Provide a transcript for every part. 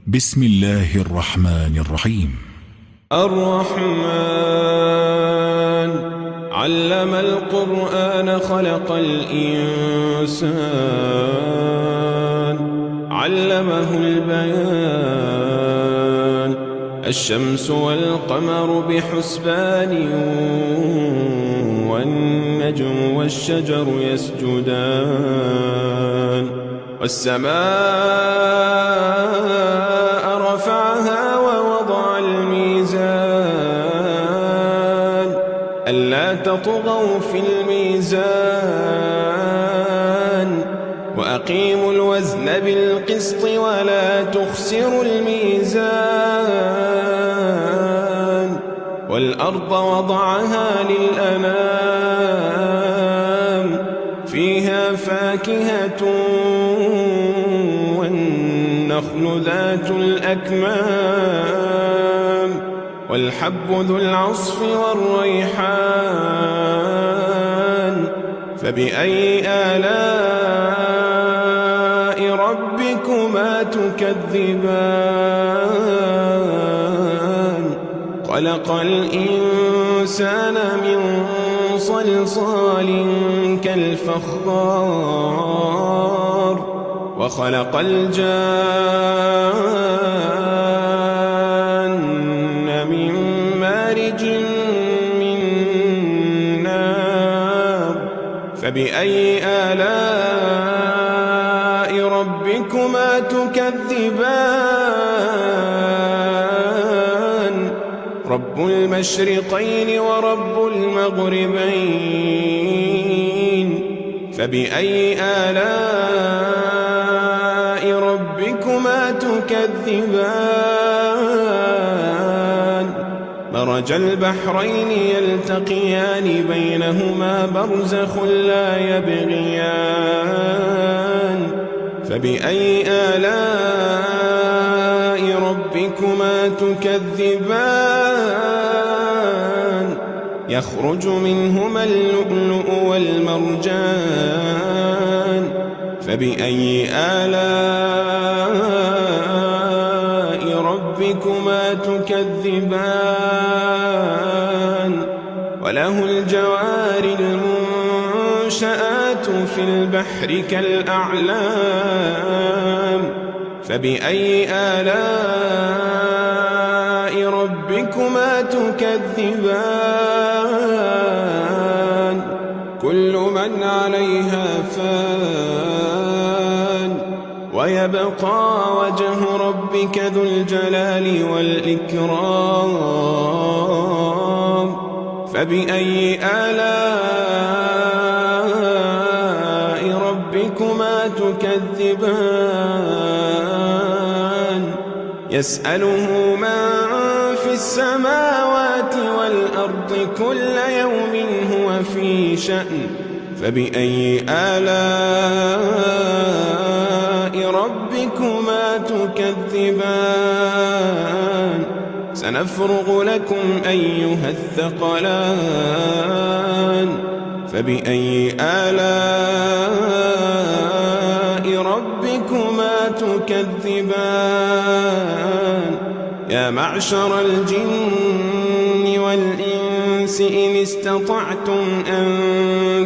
بسم الله الرحمن الرحيم. الرحمن علم القرآن خلق الإنسان علمه البيان الشمس والقمر بحسبان والنجم والشجر يسجدان والسماء رفعها ووضع الميزان ألا تطغوا في الميزان وأقيموا الوزن بالقسط ولا تخسروا الميزان والأرض وضعها للأنام فيها فاكهة والنخل ذات الأكمام والحب ذو العصف والريحان فبأي آلاء ربكما تكذبان خلق الإنسان من صلصال كالفخار وخلق الجان من مارج من نار فبأي آلاء ربكما تكذبان رب المشرقين ورب المغربين فبأي آلاء ربكما تكذبان مرج البحرين يلتقيان بينهما برزخ لا يبغيان فبأي آلاء ربكما تكذبان يخرج منهما اللؤلؤ والمرجان فبأي آلاء ربكما تكذبان وله الجوار المنشآت في البحر كالأعلام فبأي آلاء ربكما تكذبان كل من عليها فان ويبقى وجه ربك ذو الجلال والإكرام فبأي آلاء ربكما تكذبان يسأله من في السماوات والأرض كل يوم هو في شأن فبأي آلاء ربكما تكذبان سنفرغ لكم أيها الثقلان فبأي آلاء ربكما تكذبان يا معشر الجن والإنس إن استطعتم أن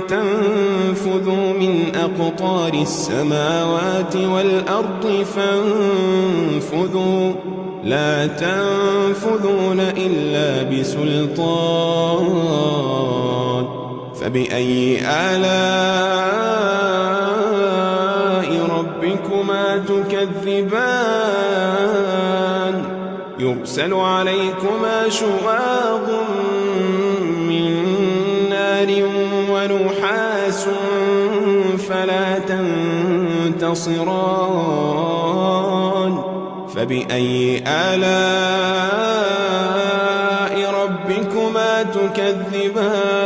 تنفذوا من أقطار السماوات والأرض فانفذوا لا تنفذون إلا بسلطان فبأي آلاء ربكما تكذبان يرسل عليكما شواظ من نار ونحاس فلا تنتصران فبأي آلاء ربكما تكذبان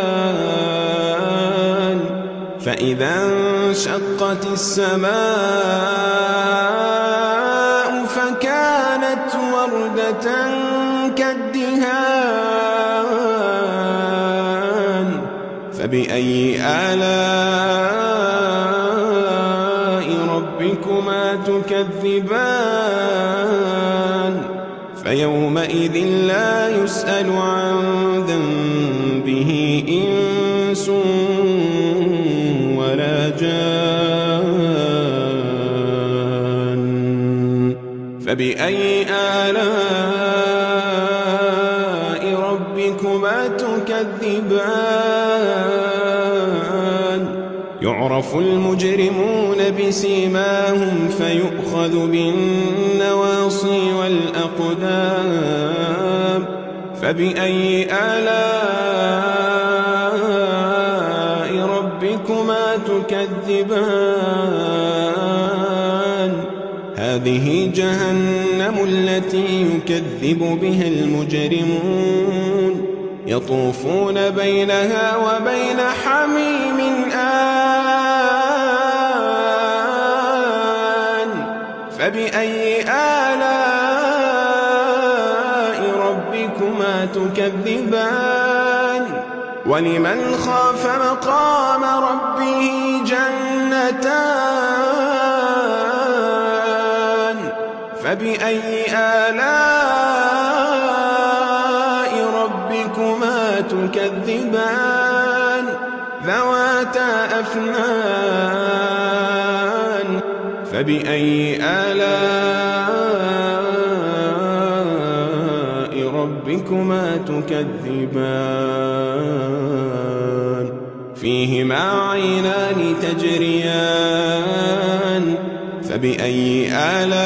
فإذا انشقت السماء فكانت وردة كالدهان فبأي آلاء ربكما تكذبان فيومئذ لا يسأل عن ذنبه إنس ولا جان. فبأي آلاء ربكما تكذبان؟ يعرف المجرمون بسيماهم فيؤخذ بالنواصي والأقدام. فبأي آلاء ربكما تكذبان؟ هذه جهنم التي يكذب بها المجرمون، يطوفون بينها وبين حميم آن. فبأي آلاء ربكما تكذبان؟ ولمن خاف مقام ربه جنتان. فبأي آلاء ربكما تكذبان؟ ذواتا أفنان. فبأي آلاء ربكما تكذبان؟ فيهما عينان تجريان. فبأي آلاء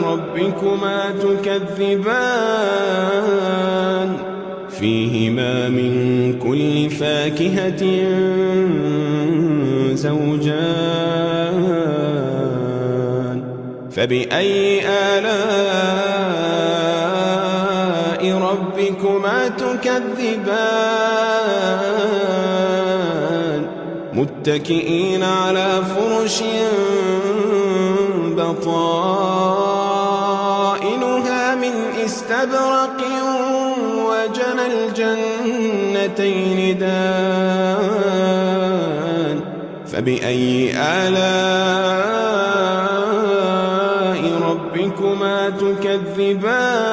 ربكما تكذبان؟ فيهما من كل فاكهة زوجان. فبأي آلاء ربكما تكذبان؟ متكئين على فرش بطائنها من استبرق وجنى الجنتين دان. فبأي آلاء ربكما تكذبان؟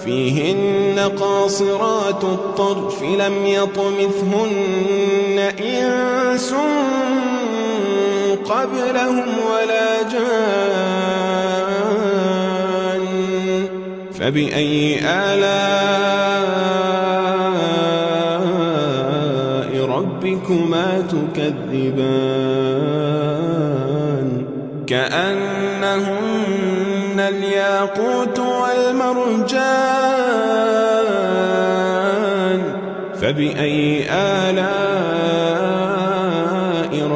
فيهن قاصرات الطرف لم يطمثهن إنس قبلهم ولا جان. فبأي آلاء ربكما تكذبان؟ كأنهن الياقوت والمرجان. فبأي آلاء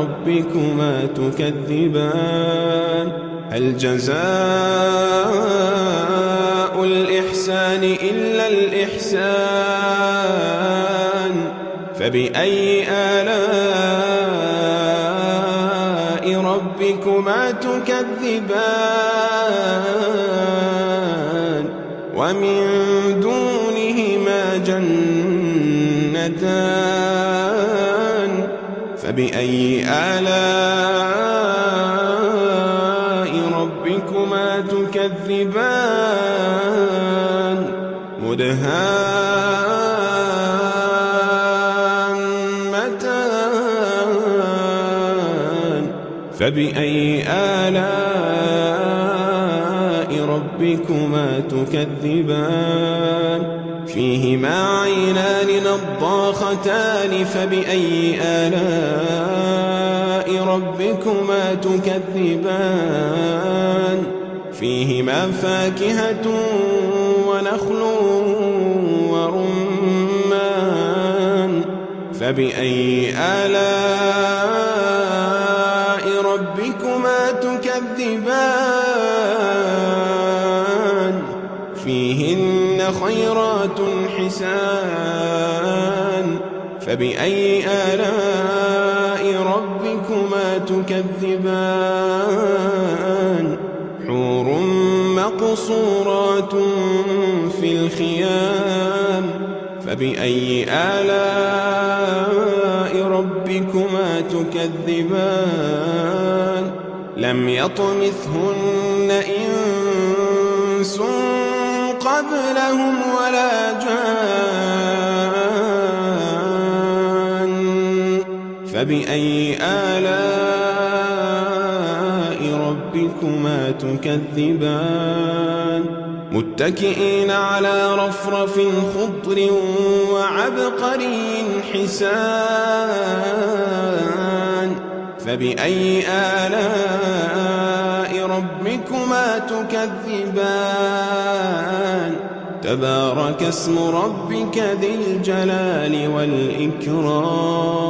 ربكما تكذبان؟ هل جزاء الإحسان إلا الإحسان؟ فبأي آلاء ربكما تكذبان؟ ومن دونهما جنتان. فبأي آلاء ربكما تكذبان؟ مدهامتان. فبأي آلاء ربكما تكذبان؟ فيهما عينان نضاختان. فبأي آلاء ربكما تكذبان؟ فيهما فاكهة ونخل ورمان. فبأي آلاء ربكما تكذبان؟ فيهن خيرات حسان. فبأي آلاء ربكما تكذبان؟ حور مقصورات في الخيام. فبأي آلاء ربكما تكذبان؟ لم يطمثهن إنس قبلهم ولا جان فبأي آلاء ربكما تكذبان متكئين على رفرف خضر وعبقري حسان فبأي آلاء ربكما تكذبان تبارك اسم ربك ذي الجلال والإكرام